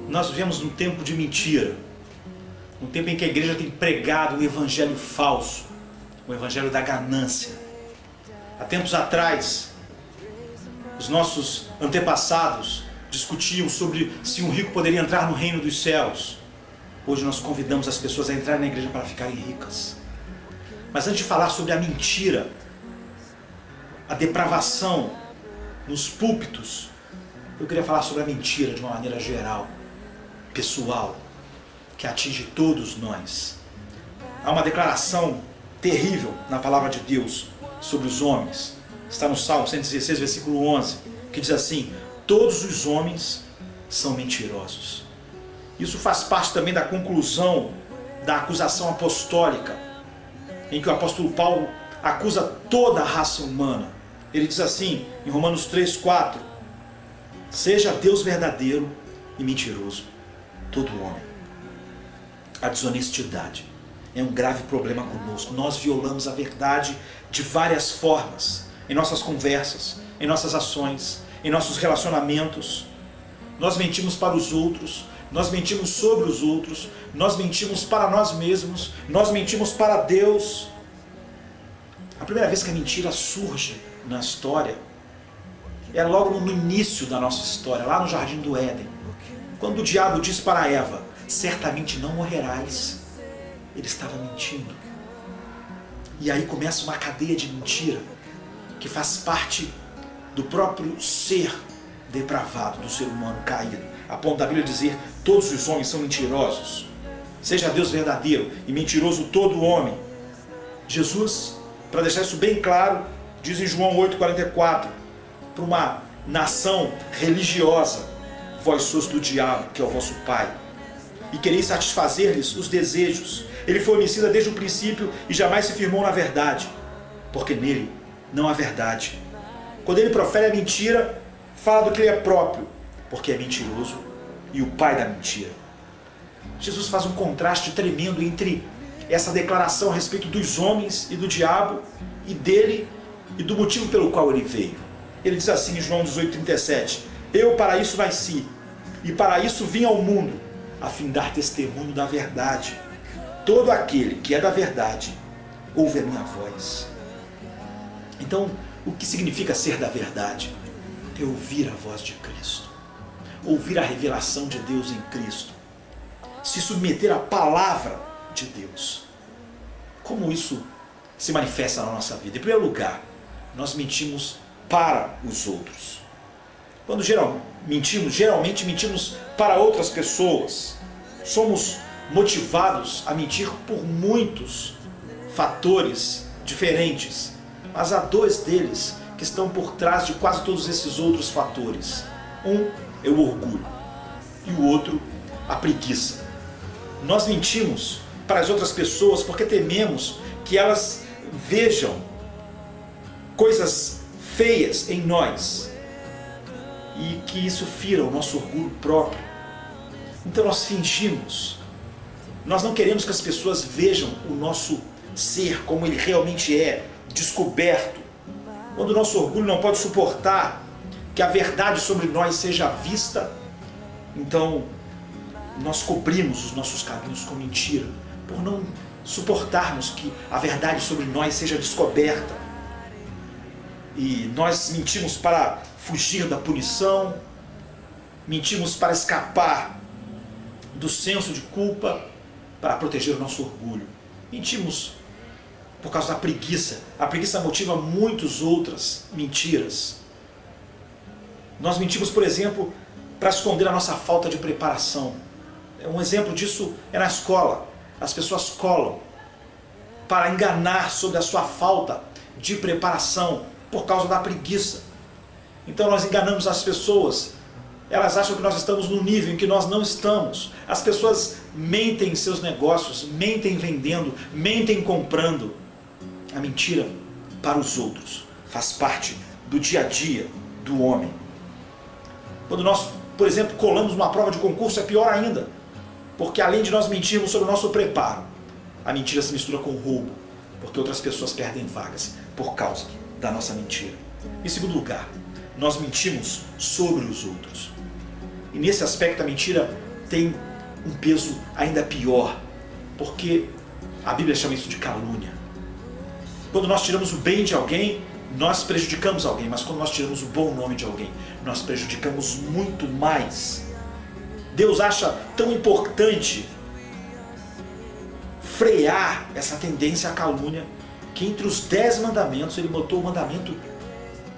Nós vivemos num tempo de mentira, um tempo em que a igreja tem pregado o evangelho falso, o evangelho da ganância. Há tempos atrás, os nossos antepassados discutiam sobre se um rico poderia entrar no reino dos céus. Hoje nós convidamos as pessoas a entrar na igreja para ficarem ricas. Mas antes de falar sobre a mentira, a depravação nos púlpitos, eu queria falar sobre a mentira de uma maneira geral, pessoal, que atinge todos nós. Há uma declaração terrível na palavra de Deus sobre os homens. Está no Salmo 116, versículo 11, que diz assim: todos os homens são mentirosos. Isso faz parte também da conclusão da acusação apostólica, em que o apóstolo Paulo acusa toda a raça humana. Ele diz assim, em Romanos 3:4, seja Deus verdadeiro e mentiroso todo homem. A desonestidade é um grave problema conosco. Nós violamos a verdade de várias formas, em nossas conversas, em nossas ações, em nossos relacionamentos. Nós mentimos para os outros, nós mentimos sobre os outros, nós mentimos para nós mesmos, nós mentimos para Deus. A primeira vez que a mentira surge na história é logo no início da nossa história, lá no Jardim do Éden, quando o diabo diz para Eva: certamente não morrerás. Ele estava mentindo. E aí começa uma cadeia de mentira que faz parte do próprio ser depravado, do ser humano caído, a ponto da Bíblia dizer: todos os homens são mentirosos. Seja Deus verdadeiro e mentiroso todo homem. Jesus, para deixar isso bem claro, diz em João 8,44, para uma nação religiosa: vós sois do diabo, que é o vosso pai, e quereis satisfazer-lhes os desejos. Ele foi homicida desde o princípio e jamais se firmou na verdade, porque nele não há verdade. Quando ele profere a mentira, fala do que ele é próprio, porque é mentiroso e o pai da mentira. Jesus faz um contraste tremendo entre essa declaração a respeito dos homens e do diabo, e dele, e do motivo pelo qual ele veio. Ele diz assim em João 18,37, eu para isso nasci, e para isso vim ao mundo, a fim de dar testemunho da verdade. Todo aquele que é da verdade ouve a minha voz. Então, o que significa ser da verdade? É ouvir a voz de Cristo, ouvir a revelação de Deus em Cristo, se submeter à palavra de Deus. Como isso se manifesta na nossa vida? Em primeiro lugar, nós mentimos para os outros. Quando geralmente mentimos para outras pessoas. Somos motivados a mentir por muitos fatores diferentes, mas há dois deles que estão por trás de quase todos esses outros fatores. Um é o orgulho e o outro a preguiça. Nós mentimos para as outras pessoas porque tememos que elas vejam coisas feias em nós e que isso fira o nosso orgulho próprio. Então nós fingimos. Nós não queremos que as pessoas vejam o nosso ser como ele realmente é, descoberto. Quando o nosso orgulho não pode suportar que a verdade sobre nós seja vista, então nós cobrimos os nossos caminhos com mentira, por não suportarmos que a verdade sobre nós seja descoberta. E nós mentimos para fugir da punição, mentimos para escapar do senso de culpa, para proteger o nosso orgulho. Mentimos por causa da preguiça. A preguiça motiva muitas outras mentiras. Nós mentimos, por exemplo, para esconder a nossa falta de preparação. Um exemplo disso é na escola. As pessoas colam para enganar sobre a sua falta de preparação por causa da preguiça. Então nós enganamos as pessoas. Elas acham que nós estamos no nível em que nós não estamos. As pessoas mentem em seus negócios, mentem vendendo, mentem comprando. A mentira para os outros faz parte do dia a dia do homem. Quando nós, por exemplo, colamos uma prova de concurso, é pior ainda. Porque além de nós mentirmos sobre o nosso preparo, a mentira se mistura com o roubo, porque outras pessoas perdem vagas por causa da nossa mentira. Em segundo lugar, nós mentimos sobre os outros. E nesse aspecto a mentira tem um peso ainda pior, porque a Bíblia chama isso de calúnia. Quando nós tiramos o bem de alguém, nós prejudicamos alguém, mas quando nós tiramos o bom nome de alguém, nós prejudicamos muito mais. Deus acha tão importante frear essa tendência à calúnia, que entre os 10 mandamentos, ele botou o mandamento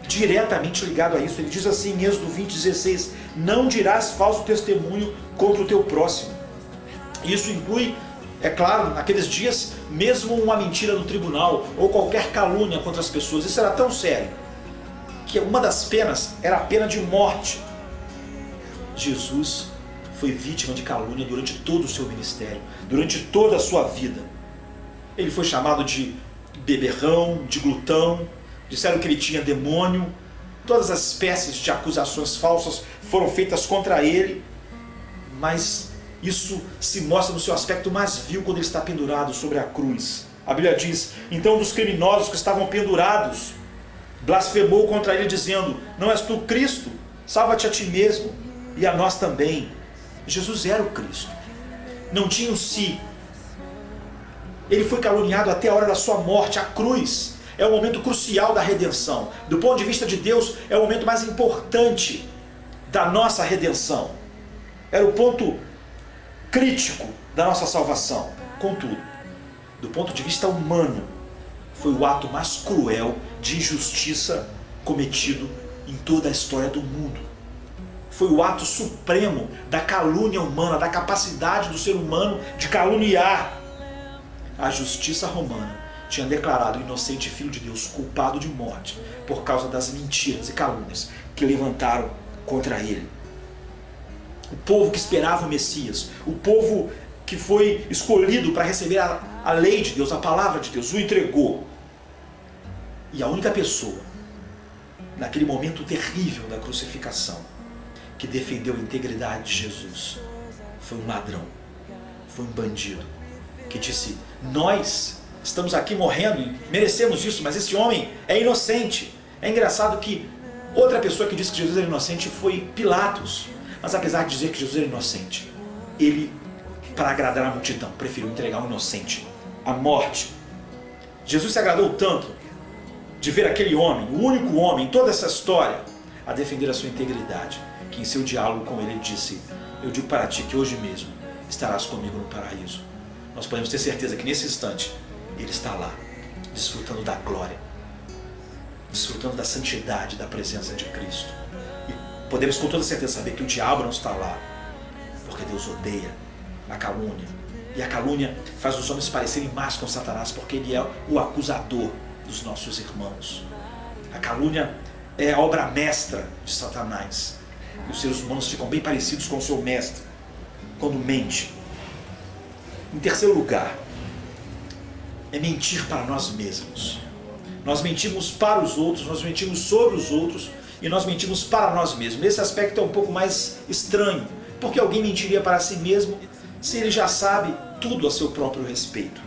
diretamente ligado a isso. Ele diz assim em Êxodo 20:16, não dirás falso testemunho contra o teu próximo. Isso inclui, é claro, naqueles dias, mesmo uma mentira no tribunal ou qualquer calúnia contra as pessoas. Isso era tão sério que uma das penas era a pena de morte. Jesus foi vítima de calúnia durante todo o seu ministério, durante toda a sua vida. Ele foi chamado de beberrão, de glutão, disseram que ele tinha demônio, todas as espécies de acusações falsas foram feitas contra ele, mas isso se mostra no seu aspecto mais vil quando ele está pendurado sobre a cruz. A Bíblia diz, então dos criminosos que estavam pendurados, blasfemou contra ele dizendo, não és tu Cristo? Salva-te a ti mesmo e a nós também. Jesus era o Cristo, não tinha o si. Ele foi caluniado até a hora da sua morte. A cruz é o momento crucial da redenção. Do ponto de vista de Deus, é o momento mais importante da nossa redenção. Era o ponto crítico da nossa salvação. Contudo, do ponto de vista humano, foi o ato mais cruel de injustiça cometido em toda a história do mundo. Foi o ato supremo da calúnia humana, da capacidade do ser humano de caluniar. A justiça romana tinha declarado o inocente Filho de Deus culpado de morte por causa das mentiras e calúnias que levantaram contra ele. O povo que esperava o Messias, o povo que foi escolhido para receber a lei de Deus, a palavra de Deus, o entregou. E a única pessoa, naquele momento terrível da crucificação, que defendeu a integridade de Jesus, foi um ladrão, foi um bandido, que disse, nós estamos aqui morrendo e merecemos isso, mas esse homem é inocente. É engraçado que outra pessoa que disse que Jesus era inocente foi Pilatos, mas apesar de dizer que Jesus era inocente, ele, para agradar a multidão, preferiu entregar um inocente à morte. Jesus se agradou tanto de ver aquele homem, o único homem em toda essa história, a defender a sua integridade, que em seu diálogo com ele disse, eu digo para ti que hoje mesmo estarás comigo no paraíso. Nós podemos ter certeza que nesse instante ele está lá, desfrutando da glória, desfrutando da santidade, da presença de Cristo. E podemos com toda certeza saber que o diabo não está lá, porque Deus odeia a calúnia. E a calúnia faz os homens parecerem mais com Satanás, porque ele é o acusador dos nossos irmãos. A calúnia é a obra mestra de Satanás. E os seres humanos ficam bem parecidos com o seu mestre quando mente. Em terceiro lugar, é mentir para nós mesmos. Nós mentimos para os outros, nós mentimos sobre os outros e nós mentimos para nós mesmos. Esse aspecto é um pouco mais estranho, porque alguém mentiria para si mesmo se ele já sabe tudo a seu próprio respeito.